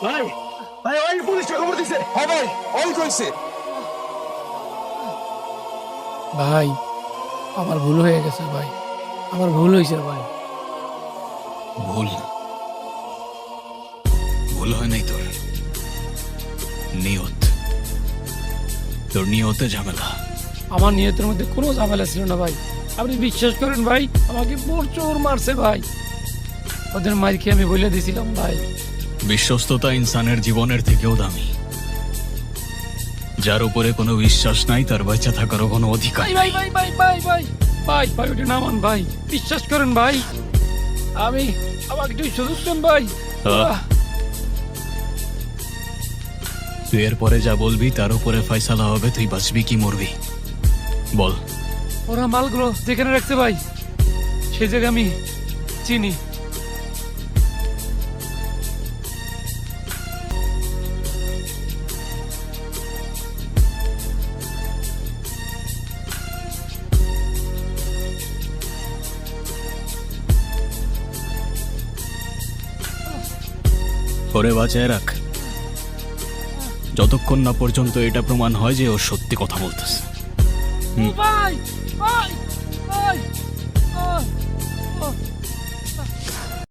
ভাই ভাই ওই পুলিশকে খবর দিছে। হ্যাঁ ভাই, ওই কইছে। ভাই আমার ভুল হয়ে গেছে ভাই, আমার ভুল হয়েছে ভাই। ভুল ভুল হয় নাই তোর, নিয়ত। তোর নিয়তে ঝামেলা। আমার নিয়তের মধ্যে কোনো ঝামেলা ছিল না ভাই, আপনি বিশ্বাস করেন ভাই, আমাকে প্রচুর মারছে ভাই। ওদের মার খেয়ে আমি বলে দিয়েছিলাম ভাই। বিশ্বস্ততা ইনসানের জীবনের থেকেও দামি। যার উপরে কোনো বিশ্বাস নাই তার বেঁচে থাকারও কোনো অধিকার ভাই ভাই ভাই ভাই ভাই ভাই ভাই ভাই ওটা নামান ভাই, বিশ্বাস করেন ভাই, আমি আমাকে একটু সুযোগ দেন ভাই। আহ। তুই এরপরে যা বলবি তার উপরে ফয়সালা হবে, তুই বাঁচবি কি মরবি বল। ওরা মালগুলো যেখানে রাখছে ভাই সে জায়গা আমি চিনি। ওরে বাঁচায় রাখ, যতক্ষণ না পর্যন্ত এটা প্রমাণ হয় যে ও সত্যি কথা বলতেছে। ভাই ভাই ভাই